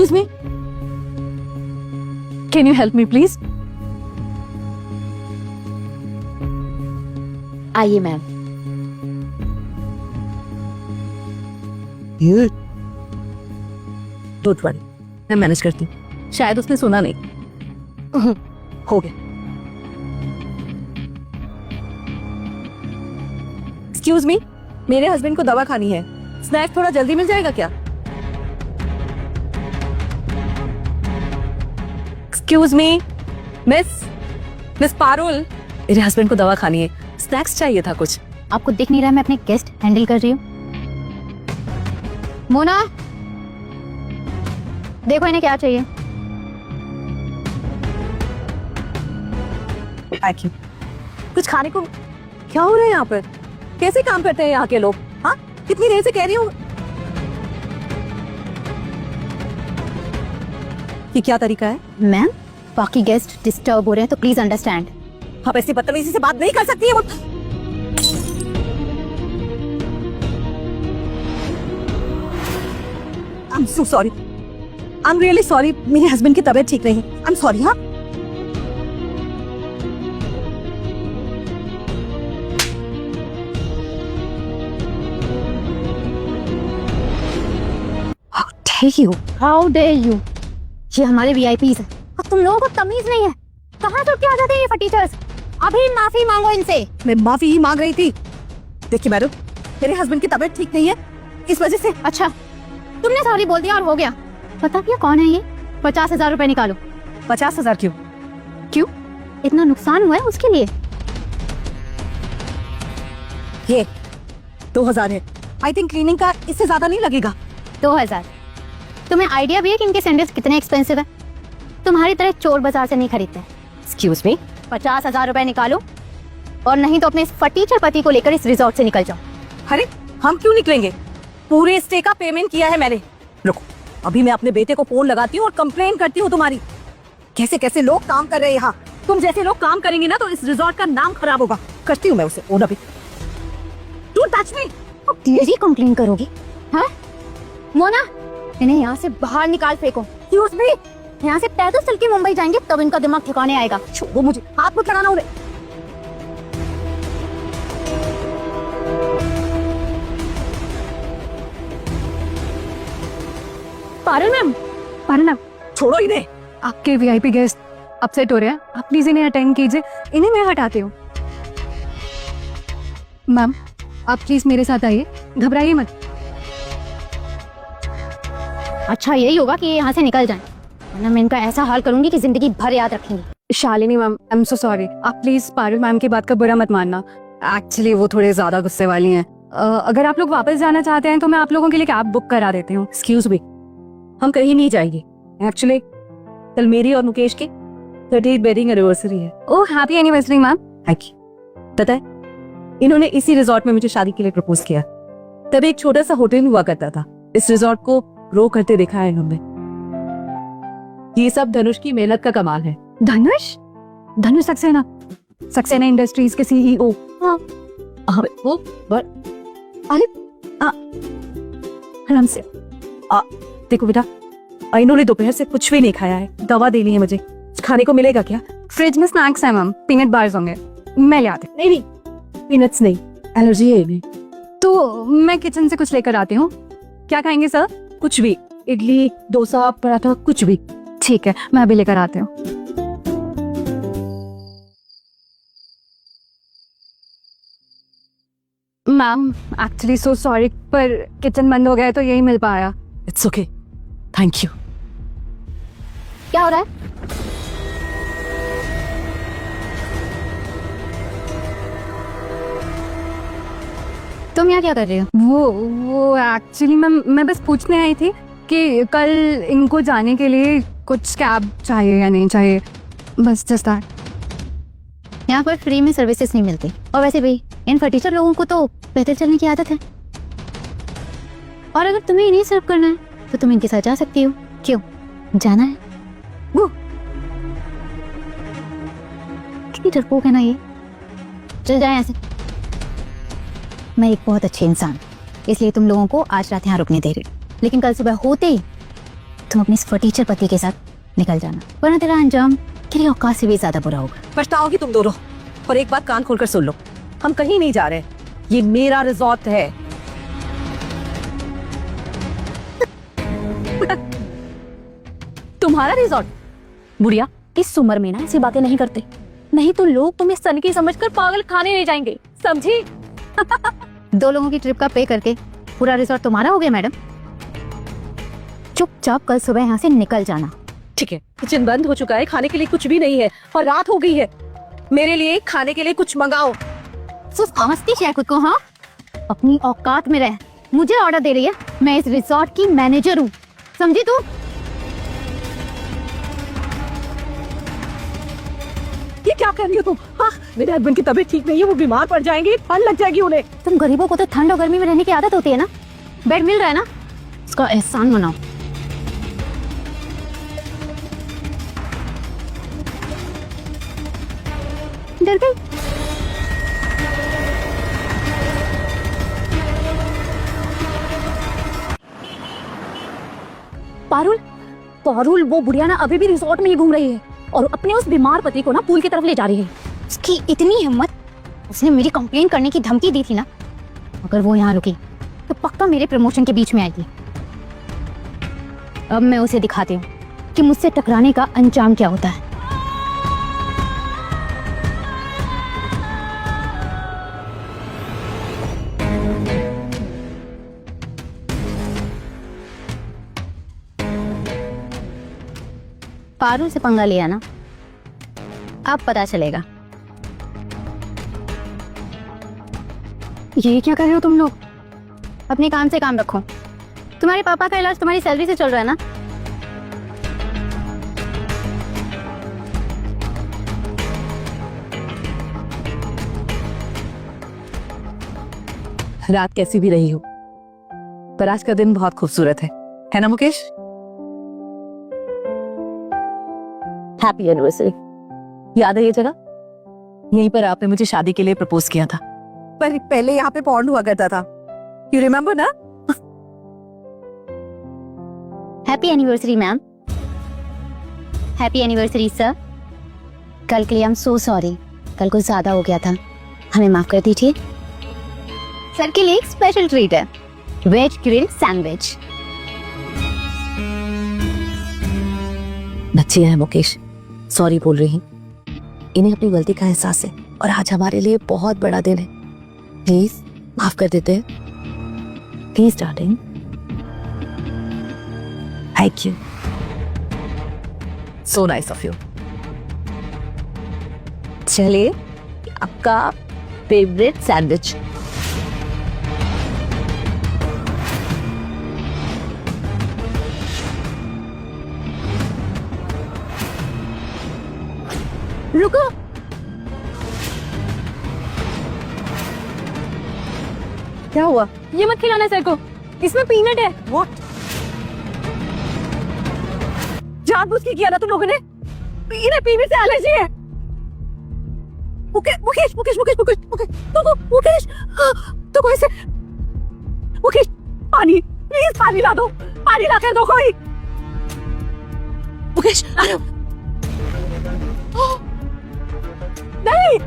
Excuse me? Can you help me please? आइए ma'am. ये don't worry, मैं manage करती हूँ। शायद उसने सुना नहीं। हो गया। एक्सक्यूज मी, मेरे हस्बैंड को दवा खानी है। स्नैक थोड़ा जल्दी मिल जाएगा क्या? एक्सक्यूज मी, मिस पारुल, मेरे हस्बैंड को दवा खानी है, स्नैक्स चाहिए था कुछ। आपको दिख नहीं रहा मैं अपने गेस्ट हैंडल कर रही हूँ? मोना, देखो इन्हें क्या चाहिए। Thank you. कुछ खाने को? क्या हो रहा है यहाँ पर? कैसे काम करते हैं यहाँ के लोग? हाँ, कितनी देर से कह रही हूँ। ये क्या तरीका है? मैम, बाकी गेस्ट डिस्टर्ब हो रहे हैं तो प्लीज अंडरस्टैंड। आप ऐसी बदतमीजी से बात नहीं कर सकती है। I'm so sorry. I'm really sorry. मेरे हस्बैंड की तबीयत ठीक नहीं है। I'm sorry, हाँ? How dare you? How dare you? ये हमारे वीआईपीज हैं। अब तुम लोगों को तमीज नहीं है। कहाँ छुप के आ जाते हैं ये फटीचर्स? अभी माफी मांगो इनसे। मैं माफी ही मांग रही थी। देखिए मैडम, मेरे हस्बैंड की तबीयत ठीक नहीं है, इस वजह से। अच्छा, तुमने सॉरी बोल दिया और हो गया। पता क्या कौन है ये? 50,000 रुपए निकालो। 50,000 क्यों? क्यों? इतना नुकसान हुआ है उसके लिए? ये 2,000 है। आई थिंक क्लीनिंग का इससे ज्यादा नहीं लगेगा। 2,000? तुम्हें आइडिया भी है कि इनके सैंडल्स कितने एक्सपेंसिव है? तुम्हारी तरह चोर बाजार से नहीं खरीदते। एक्सक्यूज मी, 50,000 रुपए निकालो और नहीं तो अपने इस फटीचर पति को लेकर इस रिजॉर्ट से निकल जाओ। अरे हम क्यों निकलेंगे? पूरे स्टे का पेमेंट किया है मैंने। रुको, अभी मैं अपने बेटे को फोन लगाती हूँ और कंप्लेन करती हूँ तुम्हारी। कैसे कैसे लोग काम कर रहे हैं यहाँ। तुम जैसे लोग काम करेंगे ना तो इस रिजॉर्ट का नाम खराब होगा। करती हूँ मैं उसे फोन अभी। Don't touch me. तेरी कंप्लेन करोगी? हाँ मोना, इन्हें यहाँ से बाहर निकाल फेंको। एक्सक्यूज मी, यहाँ से पैदल चल के मुंबई जाएंगे तब इनका दिमाग ठिकाने आएगा। छोड़ो मुझे, हाथ मत लगाना उन्हें। पारुल मैम, छोड़ो इन्हें। आपके वीआईपी गेस्ट अपसेट हो रहे हैं, आप प्लीज इन्हें अटेंड कीजिए। इन्हें मैं हटाती हूँ। मैम, आप प्लीज मेरे साथ आइए, घबराइए मत। अच्छा यही होगा कि ये यहाँ से निकल जाएं, वरना मैं इनका ऐसा हाल करूंगी कि जिंदगी भर याद रखेंगी। Shalini ma'am, I am so sorry. आप प्लीज पारुल मैम की बात का बुरा मत मानना। एक्चुअली वो थोड़े ज्यादा गुस्से वाली हैं। अगर आप लोग वापस जाना चाहते हैं तो मैं आप लोगों के लिए कैब बुक करा देती हूँ। एक्सक्यूज मी, हम कहीं नहीं जाएंगे। एक्चुअली कल मेरी और मुकेश की 30th वेडिंग एनिवर्सरी है। Oh, happy anniversary ma'am. Thank you. पता है, इन्होंने इसी रिजॉर्ट में मुझे शादी के लिए प्रपोज किया। तब एक छोटा सा होटल हुआ करता था। इस रिजॉर्ट को ग्रो करते देखा है हमने। ये सब धनुष की मेहनत का कमाल है। धनुष सक्सेना इंडस्ट्रीज के सीईओ। हाँ, वो अरे आराम से। देखो बेटा, इन्होंने दोपहर से कुछ भी नहीं खाया है। दवा देनी है मुझे। खाने को मिलेगा क्या? फ्रिज में स्नैक्स है मैम, पीनट बार्स होंगे, मैं ले आती नहीं, पीनट्स नहीं, एलर्जी है इन्हें। तो मैं किचन से कुछ लेकर आती हूँ। क्या खाएंगे सर? कुछ भी, इडली, डोसा, पराठा, कुछ भी। ठीक है, मैं अभी लेकर आती हूँ। मैम, एक्चुअली सो सॉरी, पर किचन बंद हो गया है तो यही मिल पाया। It's okay, thank you. क्या हो रहा है? तुम यहाँ क्या कर रही हो? वो एक्चुअली मैं बस पूछने आई थी कि कल इनको जाने के लिए कुछ कैब चाहिए या नहीं चाहिए, बस जस्ट दैट। यहाँ पर फ्री में सर्विसेज नहीं मिलती, और वैसे भी इन फटीचर लोगों को तो पैदल चलने की आदत है। और अगर तुम्हें इन्हें सर्व करना है तो तुम इनके साथ जा सकती हो। क्यों जाना है? वो कितनी डरपोक है ना ये। चल जाए यहाँ से। मैं एक बहुत अच्छे इंसान, इसलिए तुम लोगों को आज रात यहाँ रुकने दे रही हूँ, लेकिन कल सुबह होते ही तुम अपने इस फटीचर पति के साथ निकल जाना, वरना तेरा अंजाम तेरी औकात से भी ज्यादा बुरा होगा। पछताओगी तुम दोनों। और एक बात कान खोलकर सुन लो, हम कहीं नहीं जा रहे, ये मेरा रिजॉर्ट है। तुम्हारा रिजॉर्ट? बुढ़िया, इस उम्र में ना ऐसी बातें नहीं करते, नहीं तो लोग तुम्हें सनकी समझकर पागल खाने ले जाएंगे, समझी? 2 लोगों की ट्रिप का पे करके पूरा रिजॉर्ट तुम्हारा हो गया मैडम। चुपचाप कल सुबह यहाँ से निकल जाना। ठीक है, किचन बंद हो चुका है, खाने के लिए कुछ भी नहीं है और रात हो गई है। मेरे लिए खाने के लिए कुछ मंगाओ। समझती है खुद को? हाँ, अपनी औकात में रह। मुझे ऑर्डर दे रही है, मैं इस रिजॉर्ट की मैनेजर हूँ, समझी तू? ये क्या कर रही हो तुम? हाँ, मेरे हस्बैंड की तबीयत ठीक नहीं है, वो बीमार पड़ जाएंगे, ठंड लग जाएगी उन्हें। तुम गरीबों को तो ठंड और गर्मी में रहने की आदत होती है ना, बेड मिल रहा है ना, उसका एहसान मनाओ। डर गई? पारुल, पारुल, वो बुढ़िया ना अभी भी रिजॉर्ट में ही घूम रही है और अपने उस बीमार पति को ना पूल की तरफ ले जा रही है। उसकी इतनी हिम्मत, उसने मेरी कंप्लेन करने की धमकी दी थी ना, अगर वो यहाँ रुकी तो पक्का मेरे प्रमोशन के बीच में आएगी। अब मैं उसे दिखाती हूँ कि मुझसे टकराने का अंजाम क्या होता है। पारुल से पंगा लिया ना, अब पता चलेगा। ये क्या कर रहे हो तुम लोग? अपने काम से काम रखो। तुम्हारे पापा का इलाज तुम्हारी सैलरी से चल रहा है ना? रात कैसी भी रही हो, पर आज का दिन बहुत खूबसूरत है ना मुकेश? Happy anniversary. याद है ये जगह? यहीं पर आपने मुझे शादी के लिए प्रपोज किया था, पर पहले यहाँ पे पॉन्ड हुआ करता था। यू रिमेम्बर ना? Happy anniversary ma'am. Happy anniversary sir. कल के लिए आई एम सो सॉरी, कल कुछ ज्यादा हो गया था, हमें माफ कर दीजिए। सर के लिए एक स्पेशल ट्रीट है, वेज ग्रिल सैंडविच। बच्चे हैं मुकेश, सॉरी बोल रही हैं। इन्हें अपनी गलती का एहसास है और आज हमारे लिए बहुत बड़ा दिन है। प्लीज माफ कर देते हैं। Please darling. Thank you, so nice of you. चलिए, आपका फेवरेट सैंडविच। रुको, क्या हुआ? ये मत खिलाना सर को, इसमें पीनट है। What? जानबूझ के किया ना तुम लोगों ने? इन्हें पीने से एलर्जी है। मुकेश, मुकेश, मुकेश, मुकेश, मुकेश, मुकेश, मुकेश, तो कोई से, मुकेश, पानी, प्लीज पानी ला दो, पानी ला कर दो कोई। मुकेश, नहीं,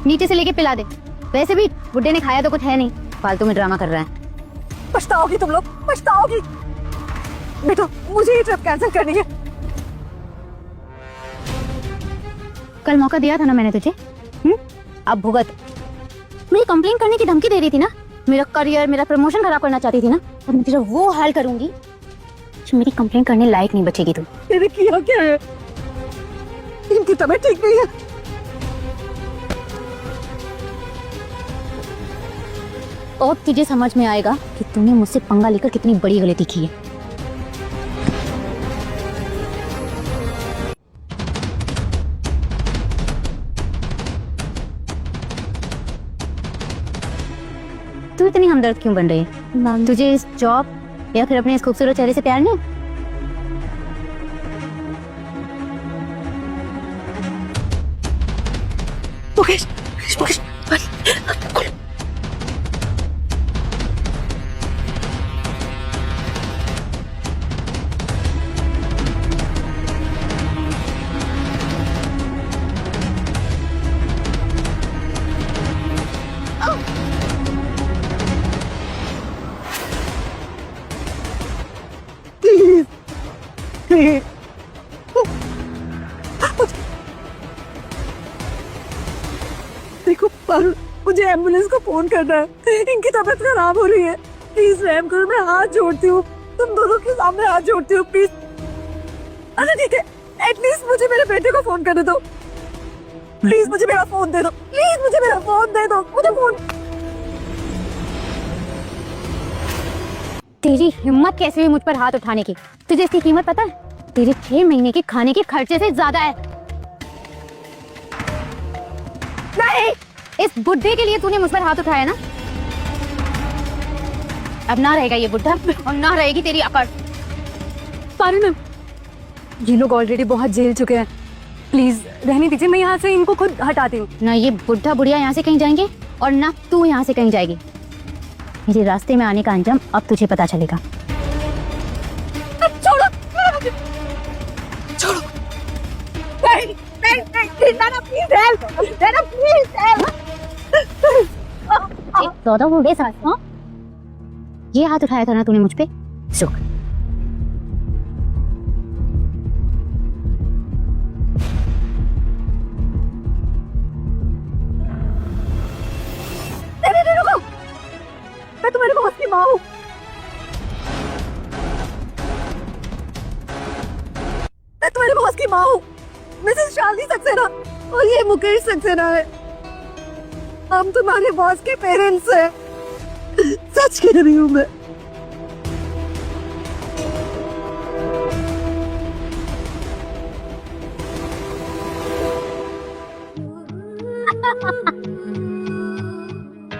नीचे से लेके पिला दे। वैसे भी बुड्ढे ने खाया तो कुछ है नहीं, फालतू में ड्रामा कर रहा है। पछताओगी तुम लोग, पछताओगी। बेटा, मुझे ये ट्रिप कैंसिल करनी है। कल मौका दिया था ना मैंने तुझे, अब भुगत। मुझे कंप्लेन करने की धमकी दे रही थी ना, मेरा करियर, मेरा प्रमोशन खराब करना चाहती थी ना, और मैं तेरा वो हाल करूंगी जो मेरी कंप्लेन करने लायक नहीं बचेगी तू। तेरे किया क्या है? इनकी तबीयत ठीक नहीं है। और तुझे समझ में आएगा कि तूने मुझसे पंगा लेकर कितनी बड़ी गलती की है। तू इतनी हमदर्द क्यों बन रही है? तुझे इस जॉब या फिर अपने इस खूबसूरत चेहरे से प्यार नहीं? मुकेश, मुकेश, मुकेश, नहीं। देखो पारुल, मुझे एम्बुलेंस को फोन करना है, इनकी तबीयत खराब हो रही है। प्लीज रहम करो, मैं हाथ जोड़ती हूँ, तुम दोनों के सामने हाथ जोड़ती हूँ प्लीज। अच्छा ठीक है, एटलीस्ट मुझे मेरे बेटे को फोन करने दो। प्लीज मुझे मेरा फोन दे दो, प्लीज मुझे मेरा फोन दे दो, मुझे फोन। तेरी हिम्मत कैसे हुई मुझ पर हाथ उठाने की? तुझे इसकी कीमत पता है? तेरे 6 महीने के खाने के खर्चे से ज्यादा है। नहीं, इस बुढ़े के लिए तूने मुझ पर हाथ उठाया ना? अब ना रहेगा ये बुढ़ा और ना रहेगी तेरी अकड़। पारुल मैम, ये लोग ऑलरेडी बहुत झेल चुके हैं, प्लीज रहने दीजिए, मैं यहाँ से इनको खुद हटाती हूँ। ना ये बुढ़ा बुढ़िया यहाँ से कहीं जाएंगे और ना तू यहाँ से कहीं जाएगी। मेरे रास्ते में आने का अंजाम अब तुझे पता चलेगा। छोड़ो छोड़ो, नहीं नहीं नहीं, नाना please help, Nana please help. सौदा हो गए साथ। हाँ, ये हाथ उठाया था ना तूने मुझ पे? सुख रुको, मैं तुम्हारे बॉस की माँ हूँ। मैं तुम्हारे बॉस की माँ हूँ, मिसेस शालिनी सक्सेना, और ये मुकेश सक्सेना है। हम तुम्हारे बॉस के पेरेंट्स हैं। सच कह रही हूँ मैं।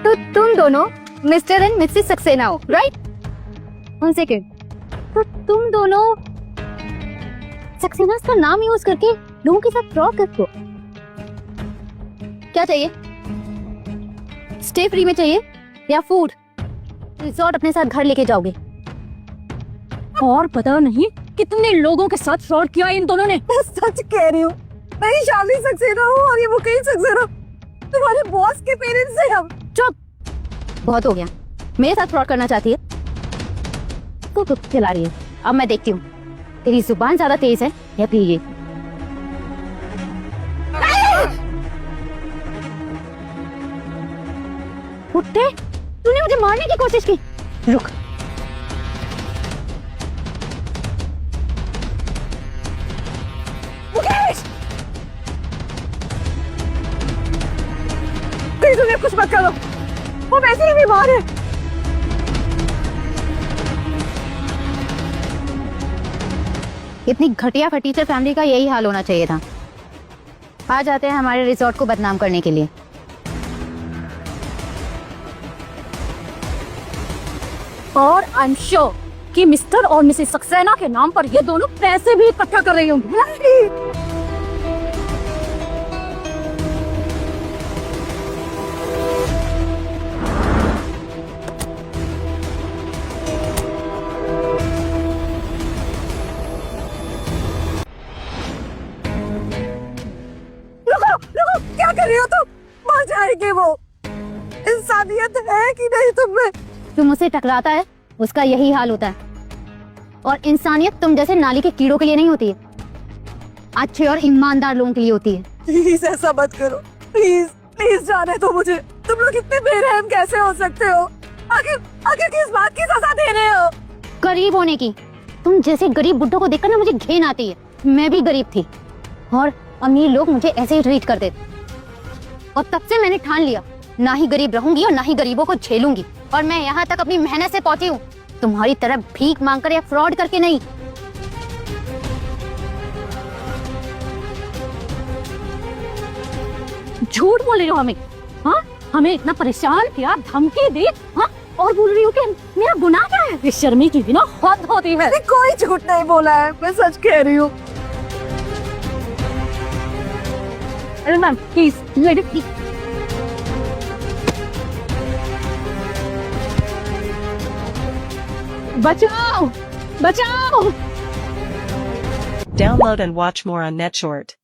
तो तुम दोनों मिस्टर एंड मिसेस सक्सेना हो, राइट? 1 सेकेंड, तो तुम दोनों सक्सेना का नाम यूज करके लोगों के साथ फ्रॉड करते हो। क्या चाहिए? स्टे फ्री में चाहिए या फूड? रिजॉर्ट अपने साथ घर लेके जाओगे? और पता नहीं कितने लोगों के साथ फ्रॉड किया इन दोनों ने। मैं सच कह रही हूँ, मैं ही शालिनी सक्सेना हूँ और ये मुकेश सक्सेना, तुम्हारे बॉस के पेरेंट्स हैं हम। चुप, बहुत हो गया। मेरे साथ फ्रॉड करना चाहती है तो खुद चला रही है। अब मैं देखती हूँ तेरी जुबान ज्यादा तेज है या फिर ये। उठे, तूने मुझे मारने की कोशिश की। रुक, मुकेश, प्लीज उन्हें कुछ मत करो, वो वैसे ही बीमार है। इतनी घटिया फटीचर फैमिली का यही हाल होना चाहिए था। आ जाते हैं हमारे रिजॉर्ट को बदनाम करने के लिए। और आई एम श्योर कि मिस्टर और मिसेस सक्सेना के नाम पर ये दोनों पैसे भी इकट्ठा कर रही होंगी। क्या कर रही हो तुम? मर जाएंगे वो। इंसानियत है कि नहीं तुम में? जो मुझसे टकराता है उसका यही हाल होता है, और इंसानियत तुम जैसे नाली के कीड़ों के लिए नहीं होती है, अच्छे और ईमानदार लोगों के लिए होती है। प्लीज ऐसा मत करो, प्लीज प्लीज जाने दो मुझे। तुम लोग इतने बेरहम कैसे हो सकते हो? आखिर आखिर किस बात की सजा दे रहे हो? गरीब होने की। तुम जैसे गरीब बुड्ढों को देखकर ना मुझे घिन आती है। मैं भी गरीब थी और अमीर लोग मुझे ऐसे ही ट्रीट करते थे, और तब से मैंने ठान लिया ना ही गरीब रहूंगी और ना ही गरीबों को झेलूंगी। और मैं यहाँ तक अपनी मेहनत से पहुंची हूँ, तुम्हारी तरह भीख मांगकर या फ्रॉड करके नहीं। झूठ बोल रही हो हमें? हाँ, हमें इतना परेशान किया, धमकी दी, हाँ, और बोल रही हो कि मेरा गुनाह क्या है? बेशर्मी की भी ना हद होती है। कोई झूठ नहीं बोला है, मैं सच कह रही हूँ। अरे मैम प्लीज, लेट इट। बचाओ बचाओ। Download and watch more on NetShort.